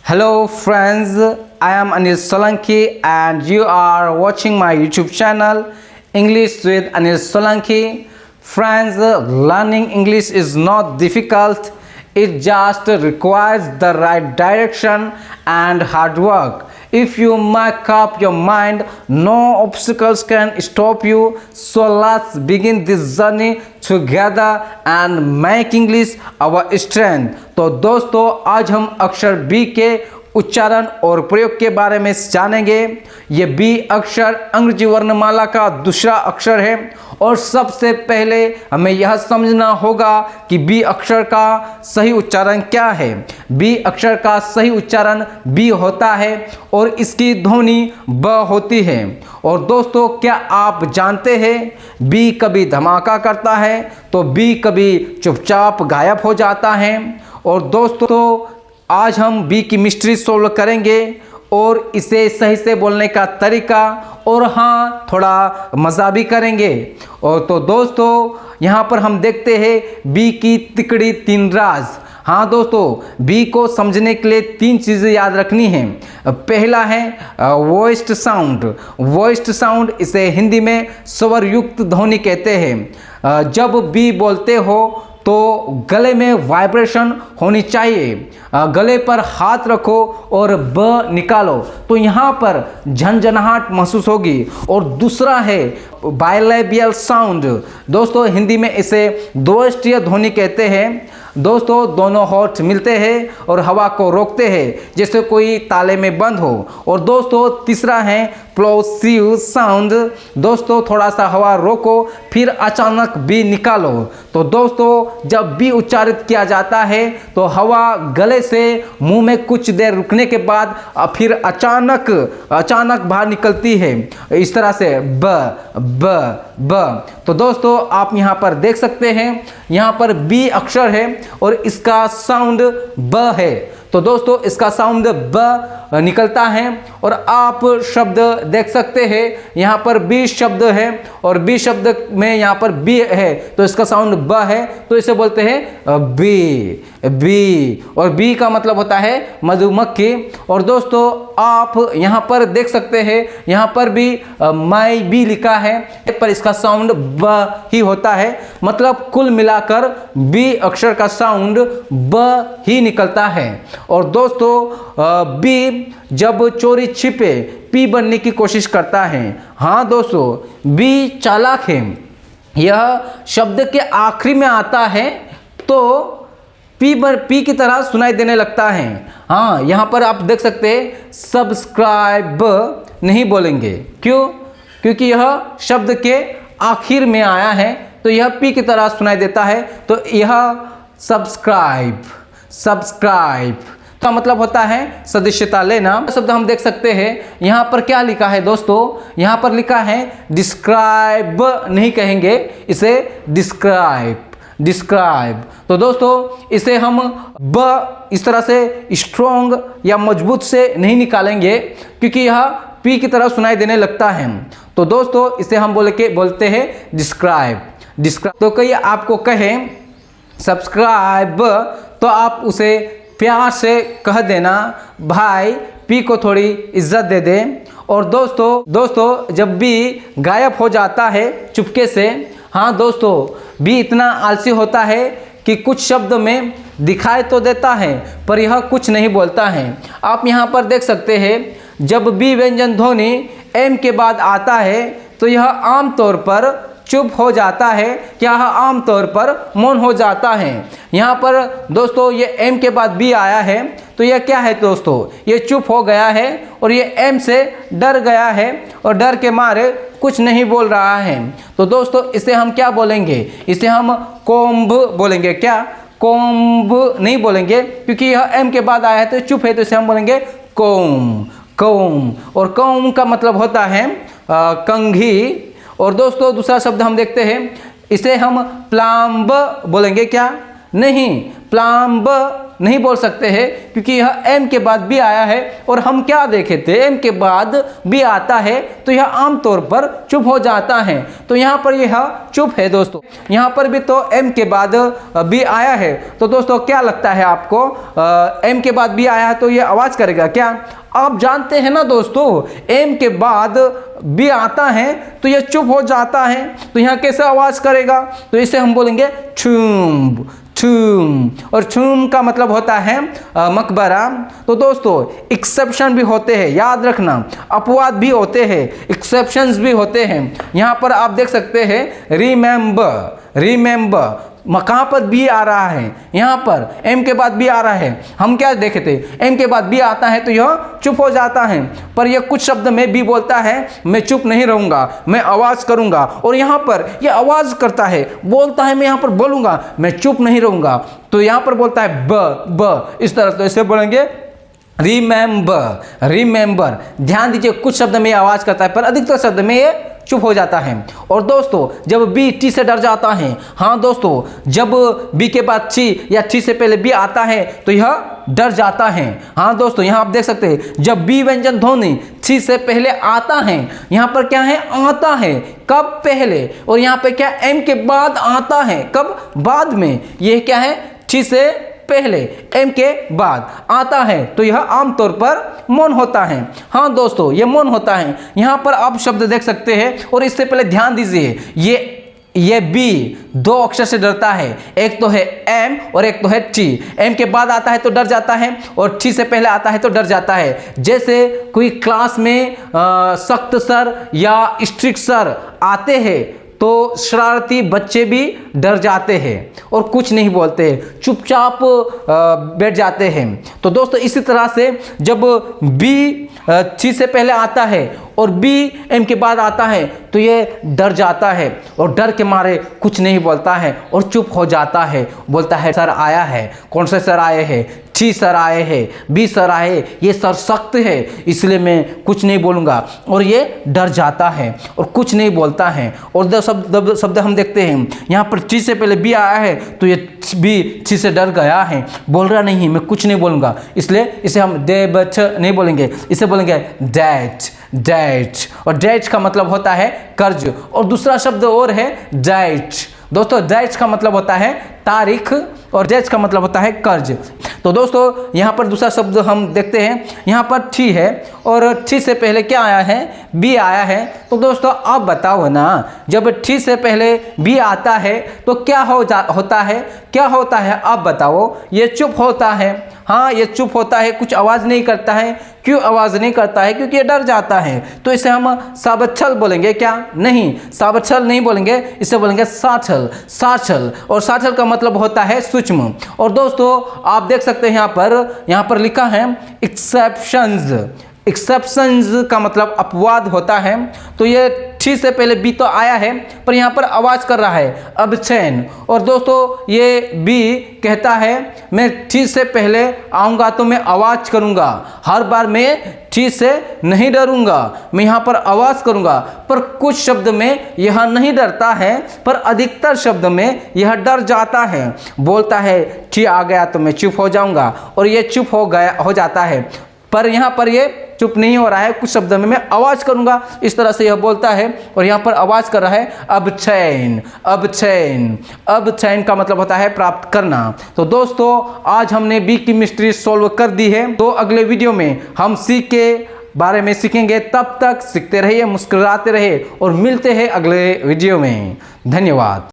Hello friends, I am Anil Solanki and you are watching my YouTube channel English with Anil Solanki. Friends, learning English is not difficult. It just requires the right direction and hard work. If you make up your mind, no obstacles can stop you. So let's begin this journey together and make English our strength. तो दोस्तों आज हम अक्षर B के उच्चारण और प्रयोग के बारे में जानेंगे। ये बी अक्षर अंग्रेजी वर्णमाला का दूसरा अक्षर है और सबसे पहले हमें यह समझना होगा कि बी अक्षर का सही उच्चारण क्या है। बी अक्षर का सही उच्चारण बी होता है और इसकी ध्वनि ब होती है। और दोस्तों क्या आप जानते हैं बी कभी धमाका करता है तो बी कभी चुपचाप गायब हो जाता है। और दोस्तों आज हम बी की मिस्ट्री सोल्व करेंगे और इसे सही से बोलने का तरीका और हाँ थोड़ा मज़ा भी करेंगे। और तो दोस्तों यहाँ पर हम देखते हैं बी की तिकड़ी तीन राज। हाँ दोस्तों बी को समझने के लिए तीन चीज़ें याद रखनी हैं। पहला है वॉइस्ड साउंड। वॉइस्ड साउंड इसे हिंदी में स्वर युक्त ध्वनि कहते हैं। जब बी बोलते हो तो गले में वाइब्रेशन होनी चाहिए। गले पर हाथ रखो और ब निकालो तो यहाँ पर झंझनाहट महसूस होगी। और दूसरा है बायलेबियल साउंड। दोस्तों हिंदी में इसे द्विष्टीय ध्वनि कहते हैं। दोस्तों दोनों होठ मिलते हैं और हवा को रोकते हैं जैसे कोई ताले में बंद हो। और दोस्तों तीसरा है प्लोसिव साउंड। दोस्तों थोड़ा सा हवा रोको फिर अचानक बी निकालो। तो दोस्तों जब बी उच्चारित किया जाता है तो हवा गले से मुंह में कुछ देर रुकने के बाद फिर अचानक बाहर निकलती है इस तरह से ब ब ब। तो दोस्तों आप यहाँ पर देख सकते हैं यहाँ पर बी अक्षर है और इसका साउंड ब है। तो दोस्तों इसका साउंड ब निकलता है और आप शब्द देख सकते हैं यहाँ पर बी शब्द है और बी शब्द में यहाँ पर बी है तो इसका साउंड ब है तो इसे बोलते हैं बी बी। और बी का मतलब होता है मधुमक्खी। और दोस्तों आप यहाँ पर देख सकते हैं यहाँ पर भी माई बी लिखा है पर इसका साउंड ब ही होता है। मतलब कुल मिलाकर बी अक्षर का साउंड ब ही निकलता है। और दोस्तों बी जब चोरी छिपे पी बनने की कोशिश करता है। हाँ दोस्तों बी चालाक है। यह शब्द के आखिरी में आता है तो पी की तरह सुनाई देने लगता है। हाँ यहाँ पर आप देख सकते हैं सब्सक्राइब नहीं बोलेंगे। क्यों? क्योंकि यह शब्द के आखिर में आया है तो यह पी की तरह सुनाई देता है। तो यह सब्सक्राइब का मतलब होता है सदस्यता लेना। शब्द हम देख सकते हैं यहाँ पर क्या लिखा है दोस्तों, यहाँ पर लिखा है डिस्क्राइब नहीं कहेंगे इसे डिस्क्राइब। तो दोस्तों इसे हम ब इस तरह से स्ट्रोंग या मजबूत से नहीं निकालेंगे क्योंकि यह पी की तरह सुनाई देने लगता है। तो दोस्तों इसे हम बोलते हैं डिस्क्राइब। तो कहीं आपको कहें सब्सक्राइब तो आप उसे प्यार से कह देना भाई पी को थोड़ी इज्जत दे दे। और दोस्तों जब बी गायब हो जाता है चुपके से, हाँ दोस्तों बी इतना आलसी होता है कि कुछ शब्द में दिखाई तो देता है पर यह कुछ नहीं बोलता है। आप यहाँ पर देख सकते हैं जब बी व्यंजन ध्वनि एम के बाद आता है तो यह आमतौर पर चुप हो जाता है, क्या आमतौर पर मौन हो जाता है। यहाँ पर दोस्तों ये एम के बाद बी आया है तो यह क्या है दोस्तों, ये चुप हो गया है और ये एम से डर गया है और डर के मारे कुछ नहीं बोल रहा है। तो दोस्तों इसे हम क्या बोलेंगे, इसे हम कोम्ब बोलेंगे। क्या? कोम्ब नहीं बोलेंगे क्योंकि यह एम के बाद आया है तो चुप है तो इसे हम बोलेंगे कोम। और कोम का मतलब होता है कंघी। और दोस्तों दूसरा शब्द हम देखते हैं इसे हम प्लाम्ब बोलेंगे। क्या? नहीं, प्लाम्ब नहीं बोल सकते हैं क्योंकि यह एम के बाद बी आया है और हम क्या देखे थे, एम के बाद बी आता है तो यह आमतौर पर चुप हो जाता है। तो यहाँ पर यह चुप है दोस्तों। यहाँ पर भी तो एम के बाद बी आया है, तो दोस्तों क्या लगता है आपको, एम के बाद बी आया है तो यह आवाज़ करेगा क्या? आप जानते हैं ना दोस्तों, एम के बाद बी आता है तो यह चुप हो जाता है, तो यहाँ कैसे आवाज़ करेगा? तो इसे हम बोलेंगे छूम छूम, और छूम का मतलब होता है मकबरा। तो दोस्तों एक्सेप्शन भी होते हैं, याद रखना, अपवाद भी होते हैं, एक्सेप्शंस भी होते हैं। यहाँ पर आप देख सकते हैं रिमेंबर, रिमेंबर कहाँ पर बी आ रहा है, यहाँ पर एम के बाद बी आ रहा है। हम क्या देखे थे, एम के बाद बी आता है तो यह चुप हो जाता है, पर यह कुछ शब्द में बी बोलता है मैं चुप नहीं रहूँगा, मैं आवाज़ करूँगा, और यहाँ पर यह आवाज़ करता है, बोलता है मैं यहाँ पर बोलूँगा, मैं चुप नहीं रहूँगा, तो यहाँ पर बोलता है ब इस तरह। तो इसे बोलेंगे रिमेंबर, रिमेंबर। ध्यान दीजिए, कुछ शब्द में आवाज़ करता है पर अधिकतर शब्द में ये चुप हो जाता है। और दोस्तों जब बी टी से डर जाता है, हाँ दोस्तों जब बी के बाद टी या टी से पहले बी आता है तो यह डर जाता है। हाँ दोस्तों यहाँ आप देख सकते हैं, जब बी व्यंजन ध्वनि टी से पहले आता है, यहाँ पर क्या है, आता है, कब? पहले। और यहाँ पे क्या, एम के बाद आता है, कब? बाद में। यह क्या है, टी से पहले एम के बाद आता है तो यह आमतौर पर मौन होता है। हाँ दोस्तों ये मौन होता है। यहाँ पर आप शब्द देख सकते हैं, और इससे पहले ध्यान दीजिए, ये बी दो अक्षर से डरता है, एक तो है एम और एक तो है टी। एम के बाद आता है तो डर जाता है, और टी से पहले आता है तो डर जाता है। जैसे कोई क्लास में सख्त सर या स्ट्रिक्ट सर आते हैं तो शरारती बच्चे भी डर जाते हैं और कुछ नहीं बोलते, चुपचाप बैठ जाते हैं। तो दोस्तों इसी तरह से जब बी टी से पहले आता है और बी एम के बाद आता है तो ये डर जाता है, और डर के मारे कुछ नहीं बोलता है और चुप हो जाता है। बोलता है सर आया है, कौन से सर आए हैं? टी सर आए हैं, बी सर आए, ये सर सख्त है इसलिए मैं कुछ नहीं बोलूँगा, और ये डर जाता है और कुछ नहीं बोलता है। और दो शब्द हम देखते हैं, यहाँ पर टी से पहले बी आया है तो ये बी टी से डर गया है, बोल रहा नहीं मैं कुछ नहीं बोलूँगा, इसलिए इसे हम दे बच नहीं बोलेंगे, इसे बोलेंगे डैट, डैट। और डैट का मतलब होता है कर्ज, और दूसरा शब्द और है डैट। दोस्तों डैट का मतलब होता है तारीख और डैट का मतलब होता है कर्ज। तो दोस्तों यहाँ पर दूसरा शब्द हम देखते हैं, यहाँ पर टी है और टी से पहले क्या आया है? बी आया है। तो दोस्तों आप बताओ ना, जब टी से पहले बी आता है तो क्या होता है, क्या होता है आप बताओ? ये चुप होता है। हाँ ये चुप होता है, कुछ आवाज़ नहीं करता है। क्यों आवाज़ नहीं करता है? क्योंकि ये डर जाता है। तो इसे हम साबच्छल बोलेंगे क्या? नहीं, साबच्छल नहीं बोलेंगे, इसे बोलेंगे साछल, साछल। और साछल का मतलब होता है सूक्ष्म। और दोस्तों आप देख सकते हैं यहाँ पर लिखा है एक्सेप्शंस। एक्सेप्शंस का मतलब अपवाद होता है। तो ये टी से पहले बी तो आया है पर यहाँ पर आवाज़ कर रहा है अबचैन। और दोस्तों ये बी कहता है मैं टी से पहले आऊँगा तो मैं आवाज़ करूँगा, हर बार मैं टी से नहीं डरूँगा, मैं यहाँ पर आवाज़ करूँगा। पर कुछ शब्द में यह नहीं डरता है, पर अधिकतर शब्द में यह डर जाता है। बोलता है टी आ गया तो मैं चुप हो जाऊँगा, और ये चुप हो जाता है। पर यहाँ पर ये चुप नहीं हो रहा है, कुछ शब्द में मैं आवाज़ करूँगा, इस तरह से यह बोलता है। और यहाँ पर आवाज़ कर रहा है अब चैन, अब चैन। अब चैन का मतलब होता है प्राप्त करना। तो दोस्तों आज हमने बी की मिस्ट्री सॉल्व कर दी है। तो अगले वीडियो में हम सी के बारे में सीखेंगे। तब तक सीखते रहिए, मुस्कुराते रहिए, और मिलते हैं अगले वीडियो में। धन्यवाद।